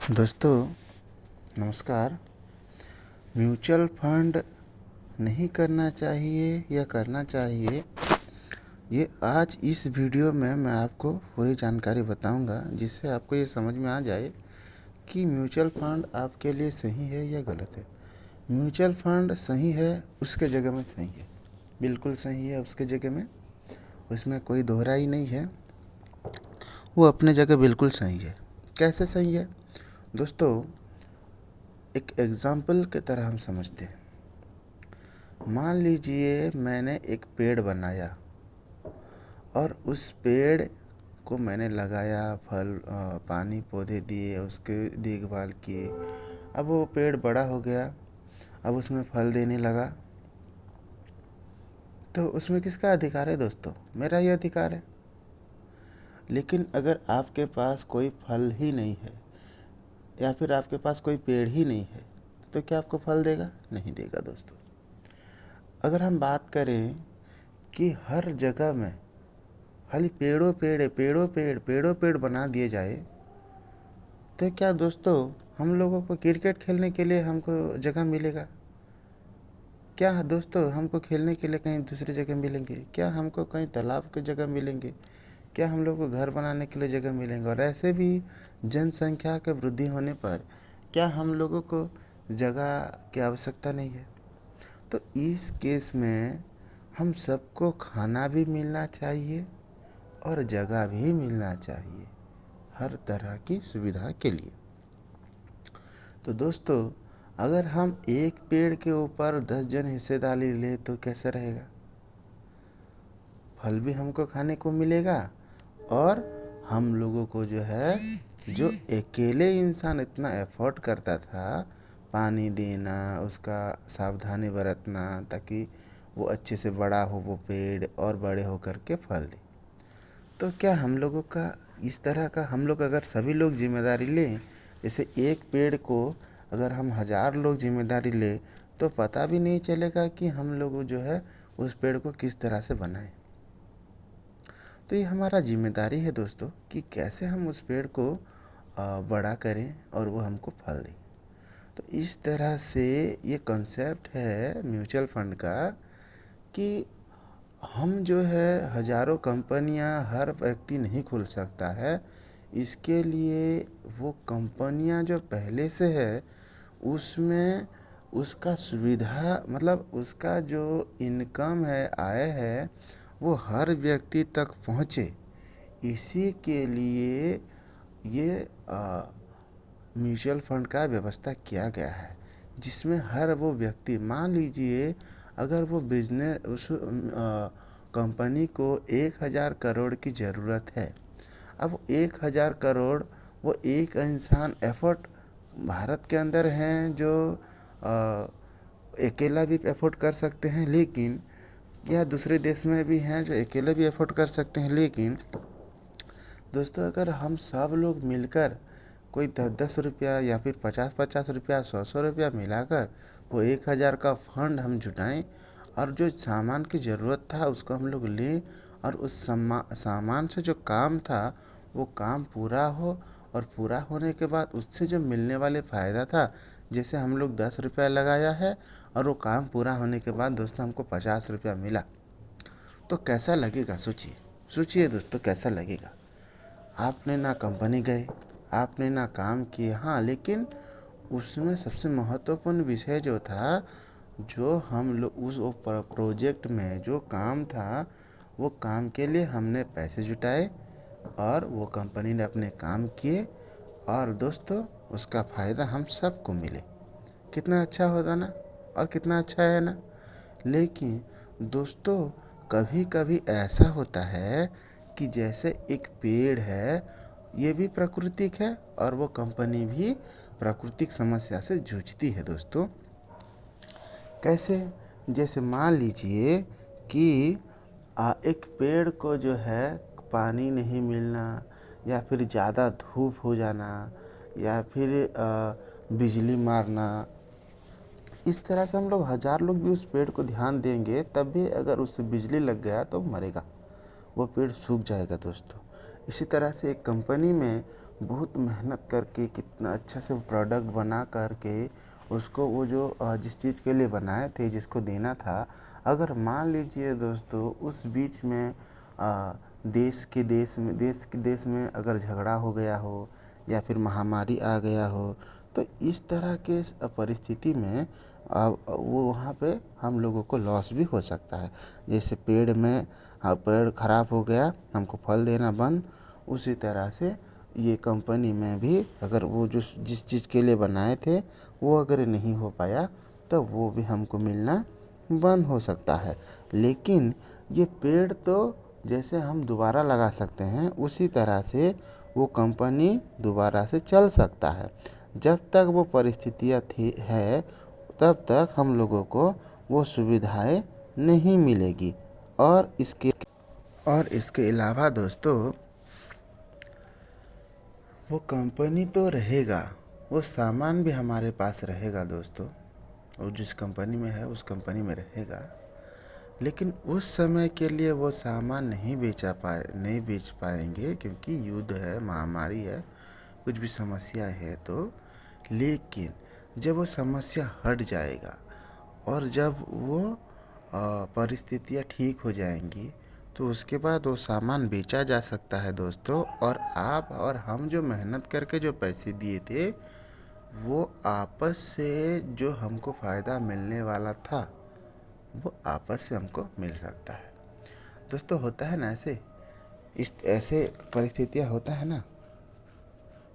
दोस्तों नमस्कार। Mutual fund नहीं करना चाहिए या करना चाहिए, ये आज इस वीडियो में मैं आपको पूरी जानकारी बताऊंगा, जिससे आपको ये समझ में आ जाए कि म्यूचुअल फंड आपके लिए सही है या गलत है। म्यूचुअल फंड सही है उसके जगह में सही है, बिल्कुल सही है उसके जगह में, उसमें कोई दोहराई नहीं है। वो अपने जगह बिल्कुल सही है। कैसे सही है दोस्तों, एक एग्ज़ाम्पल की तरह हम समझते हैं। मान लीजिए मैंने एक पेड़ बनाया और उस पेड़ को मैंने लगाया, पानी पौधे दिए, उसके देखभाल किए। अब वो पेड़ बड़ा हो गया, अब उसमें फल देने लगा। तो उसमें किसका अधिकार है दोस्तों? मेरा ही अधिकार है। लेकिन अगर आपके पास कोई फल ही नहीं है या फिर आपके पास कोई पेड़ ही नहीं है, तो क्या आपको फल देगा? नहीं देगा दोस्तों। अगर हम बात करें कि हर जगह में खाली पेड़ों पेड़ है, पेड़ों पेड़ बना दिए जाए, तो क्या दोस्तों हम लोगों को क्रिकेट खेलने के लिए हमको जगह मिलेगा? क्या दोस्तों हमको खेलने के लिए कहीं दूसरी जगह मिलेंगे? क्या हमको कहीं तालाब की जगह मिलेंगे? क्या हम लोग को घर बनाने के लिए जगह मिलेंगे? और ऐसे भी जनसंख्या के वृद्धि होने पर क्या हम लोगों को जगह की आवश्यकता नहीं है? तो इस केस में हम सबको खाना भी मिलना चाहिए और जगह भी मिलना चाहिए, हर तरह की सुविधा के लिए। तो दोस्तों अगर हम एक पेड़ के ऊपर 10 जन हिस्सेदारी लें तो कैसा रहेगा? फल भी हमको खाने को मिलेगा और हम लोगों को जो है, जो अकेले इंसान इतना एफर्ट करता था, पानी देना, उसका सावधानी बरतना ताकि वो अच्छे से बड़ा हो वो पेड़ और बड़े हो कर के फल दे। तो क्या हम लोगों का इस तरह का, हम लोग अगर सभी लोग जिम्मेदारी लें, जैसे एक पेड़ को अगर हम 1000 लोग जिम्मेदारी लें, तो पता भी नहीं चलेगा कि हम लोग जो है उस पेड़ को किस तरह से बनाएं। तो ये हमारा जिम्मेदारी है दोस्तों कि कैसे हम उस पेड़ को बड़ा करें और वो हमको फल दे। तो इस तरह से ये कॉन्सेप्ट है म्यूचुअल फंड का कि हम जो है हज़ारों कंपनियां हर व्यक्ति नहीं खोल सकता है। इसके लिए वो कंपनियां जो पहले से है उसमें उसका सुविधा, मतलब उसका जो इनकम है, आय है, वो हर व्यक्ति तक पहुँचे। इसी के लिए ये म्यूचुअल फंड का व्यवस्था किया गया है, जिसमें हर वो व्यक्ति, मान लीजिए अगर वो बिजनेस उस कंपनी को 1000 करोड़ की ज़रूरत है। अब 1000 करोड़ वो एक इंसान एफर्ट भारत के अंदर हैं जो अकेला भी एफोर्ड कर सकते हैं, लेकिन या दूसरे देश में भी हैं जो अकेले भी एफोर्ड कर सकते हैं। लेकिन दोस्तों अगर हम सब लोग मिलकर कोई 10-10 रुपया या फिर 50-50 रुपया, 100-100 रुपया मिलाकर वो 1000 का फंड हम जुटाएं और जो सामान की ज़रूरत था उसको हम लोग लें और उस सामान से जो काम था वो काम पूरा हो, और पूरा होने के बाद उससे जो मिलने वाले फ़ायदा था, जैसे हम लोग 10 रुपया लगाया है और वो काम पूरा होने के बाद दोस्तों हमको 50 रुपया मिला, तो कैसा लगेगा? सोचिए दोस्तों कैसा लगेगा। आपने ना कंपनी गए, आपने ना काम किए, हाँ, लेकिन उसमें सबसे महत्वपूर्ण विषय जो था, जो हम लोग उस प्रोजेक्ट में जो काम था, वो काम के लिए हमने पैसे जुटाए और वो कंपनी ने अपने काम किए और दोस्तों उसका फ़ायदा हम सबको मिले। कितना अच्छा होता ना, और कितना अच्छा है ना। लेकिन दोस्तों कभी कभी ऐसा होता है कि जैसे एक पेड़ है, ये भी प्राकृतिक है और वो कंपनी भी प्राकृतिक समस्या से जूझती है दोस्तों। कैसे? जैसे मान लीजिए कि एक पेड़ को जो है पानी नहीं मिलना, या फिर ज़्यादा धूप हो जाना, या फिर बिजली मारना, इस तरह से हम लोग 1000 लोग भी उस पेड़ को ध्यान देंगे, तब भी अगर उससे बिजली लग गया तो मरेगा, वो पेड़ सूख जाएगा दोस्तों। इसी तरह से एक कंपनी में बहुत मेहनत करके कितना अच्छा से प्रोडक्ट बना करके उसको वो जो जिस चीज़ के लिए बनाए थे, जिसको देना था, अगर मान लीजिए दोस्तों उस बीच में देश में अगर झगड़ा हो गया हो या फिर महामारी आ गया हो, तो इस तरह के परिस्थिति में वो वहाँ पे हम लोगों को लॉस भी हो सकता है। जैसे पेड़ में पेड़ ख़राब हो गया, हमको फल देना बंद, उसी तरह से ये कंपनी में भी अगर वो जो जिस चीज़ के लिए बनाए थे वो अगर नहीं हो पाया तो वो भी हमको मिलना बंद हो सकता है। लेकिन ये पेड़ तो जैसे हम दोबारा लगा सकते हैं, उसी तरह से वो कंपनी दोबारा से चल सकता है। जब तक वो परिस्थितियाँ थी है तब तक हम लोगों को वो सुविधाएं नहीं मिलेगी। और इसके अलावा दोस्तों वो कंपनी तो रहेगा, वो सामान भी हमारे पास रहेगा दोस्तों। वो जिस कंपनी में है उस कंपनी में रहेगा, लेकिन उस समय के लिए वो सामान नहीं बेच पाएंगे, क्योंकि युद्ध है, महामारी है, कुछ भी समस्या है तो। लेकिन जब वो समस्या हट जाएगा और जब वो परिस्थितियाँ ठीक हो जाएंगी तो उसके बाद वो सामान बेचा जा सकता है दोस्तों। और आप और हम जो मेहनत करके जो पैसे दिए थे वो आपस से जो हमको फ़ायदा मिलने वाला था वो आपस से हमको मिल सकता है दोस्तों। होता है ना ऐसे परिस्थितियाँ होता है ना,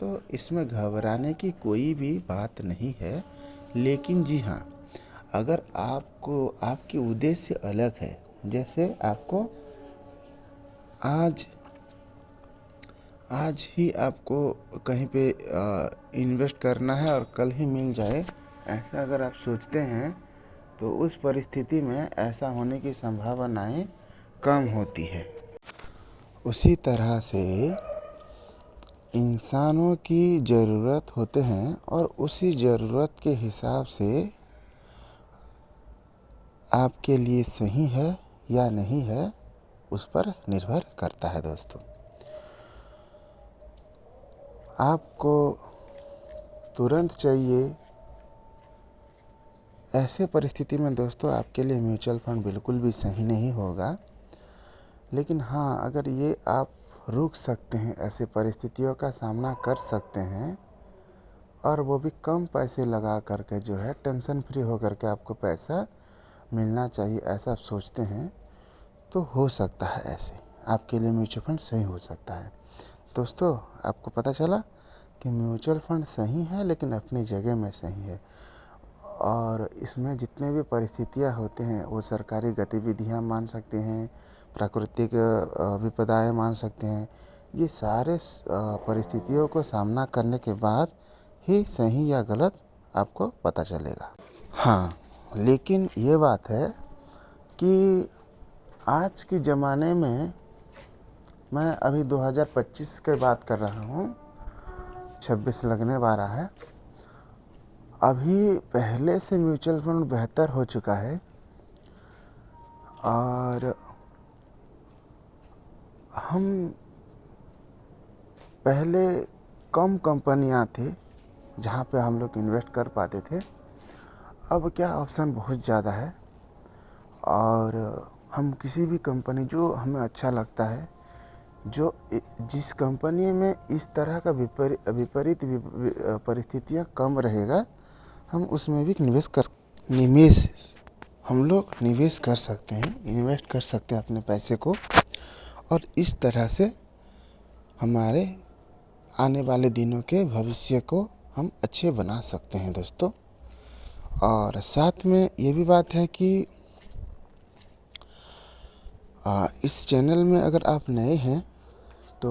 तो इसमें घबराने की कोई भी बात नहीं है। लेकिन जी हाँ, अगर आपको आपके उद्देश्य अलग है, जैसे आपको आज ही आपको कहीं पे इन्वेस्ट करना है और कल ही मिल जाए, ऐसा अगर आप सोचते हैं तो उस परिस्थिति में ऐसा होने की संभावनाएं कम होती है। उसी तरह से इंसानों की ज़रूरत होते हैं और उसी ज़रूरत के हिसाब से आपके लिए सही है या नहीं है उस पर निर्भर करता है दोस्तों। आपको तुरंत चाहिए, ऐसे परिस्थिति में दोस्तों आपके लिए म्यूचुअल फंड बिल्कुल भी सही नहीं होगा। लेकिन हाँ, अगर ये आप रुक सकते हैं, ऐसे परिस्थितियों का सामना कर सकते हैं और वो भी कम पैसे लगा करके जो है टेंशन फ्री हो करके आपको पैसा मिलना चाहिए, ऐसा आप सोचते हैं तो हो सकता है ऐसे आपके लिए म्यूचुअल फंड सही हो सकता है। दोस्तों आपको पता चला कि म्यूचुअल फंड सही है, लेकिन अपनी जगह में सही है। और इसमें जितने भी परिस्थितियाँ होते हैं वो सरकारी गतिविधियाँ मान सकते हैं, प्राकृतिक विपदाएँ मान सकते हैं। ये सारे परिस्थितियों को सामना करने के बाद ही सही या गलत आपको पता चलेगा। हाँ, लेकिन ये बात है कि आज के ज़माने में, मैं अभी 2025 की बात कर रहा हूँ, 26 लगने वाला है, अभी पहले से म्यूचुअल फंड बेहतर हो चुका है। और हम पहले कम कंपनियां थी जहां पे हम लोग इन्वेस्ट कर पाते थे, अब क्या ऑप्शन बहुत ज़्यादा है। और हम किसी भी कंपनी जो हमें अच्छा लगता है, जो जिस कंपनी में इस तरह का विपरीत परिस्थितियाँ कम रहेगा, हम उसमें भी हम लोग निवेश कर सकते हैं, इन्वेस्ट कर सकते हैं अपने पैसे को। और इस तरह से हमारे आने वाले दिनों के भविष्य को हम अच्छे बना सकते हैं दोस्तों। और साथ में ये भी बात है कि इस चैनल में अगर आप नए हैं तो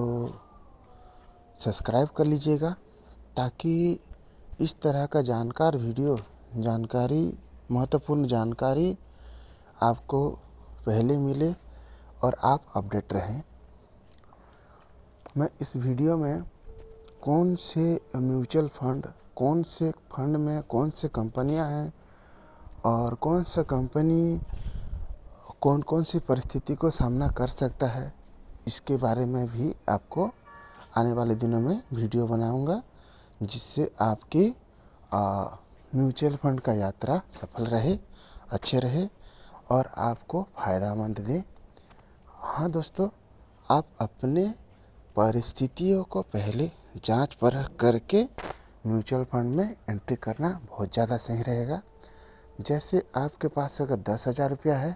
सब्सक्राइब कर लीजिएगा, ताकि इस तरह का महत्वपूर्ण जानकारी आपको पहले मिले और आप अपडेट रहें। मैं इस वीडियो में कौन से म्यूचुअल फंड, कौन से फंड में कौन से कंपनियां हैं और कौन सा कंपनी कौन कौन सी परिस्थिति को सामना कर सकता है, इसके बारे में भी आपको आने वाले दिनों में वीडियो बनाऊंगा, जिससे आपकी म्यूचुअल फंड का यात्रा सफल रहे, अच्छे रहे और आपको फ़ायदामंद दे। हाँ दोस्तों, आप अपने परिस्थितियों को पहले जांच परख करके म्यूचुअल फंड में एंट्री करना बहुत ज़्यादा सही रहेगा। जैसे आपके पास अगर 10,000 रुपया है,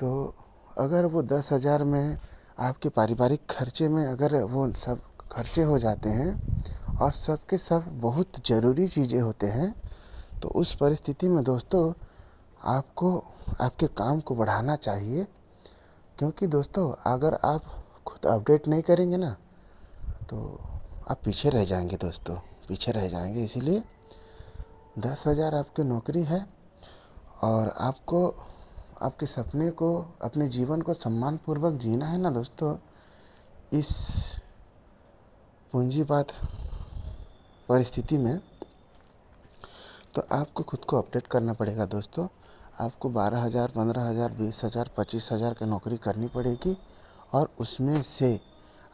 तो अगर वो 10,000 में आपके पारिवारिक खर्चे में अगर वो सब खर्चे हो जाते हैं और सब के सब बहुत ज़रूरी चीज़ें होते हैं, तो उस परिस्थिति में दोस्तों आपको आपके काम को बढ़ाना चाहिए। क्योंकि दोस्तों अगर आप खुद अपडेट नहीं करेंगे ना, तो आप पीछे रह जाएंगे दोस्तों, पीछे रह जाएंगे। इसीलिए 10,000 आपकी नौकरी है और आपको आपके सपने को, अपने जीवन को सम्मानपूर्वक जीना है ना दोस्तों। इस पूंजीवाद परिस्थिति में तो आपको खुद को अपडेट करना पड़ेगा दोस्तों। आपको 12,000, 15,000, 20,000, 25,000 की नौकरी करनी पड़ेगी और उसमें से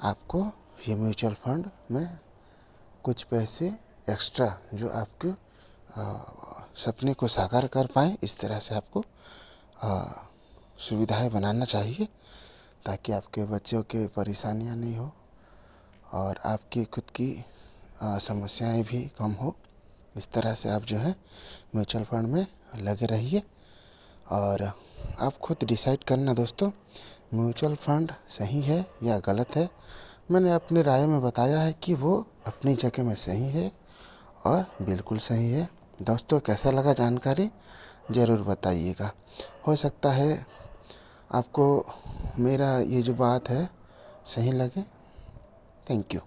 आपको ये म्यूचुअल फंड में कुछ पैसे एक्स्ट्रा, जो आपके सपने को साकार कर पाएँ, इस तरह से आपको सुविधाएं बनाना चाहिए, ताकि आपके बच्चों के परेशानियां नहीं हो और आपकी खुद की समस्याएं भी कम हो। इस तरह से आप जो है म्यूचुअल फंड में लगे रहिए और आप खुद डिसाइड करना दोस्तों, म्यूचुअल फंड सही है या गलत है। मैंने अपनी राय में बताया है कि वो अपनी जगह में सही है और बिल्कुल सही है। दोस्तों कैसा लगा जानकारी ज़रूर बताइएगा। हो सकता है आपको मेरा ये जो बात है सही लगे। Thank you.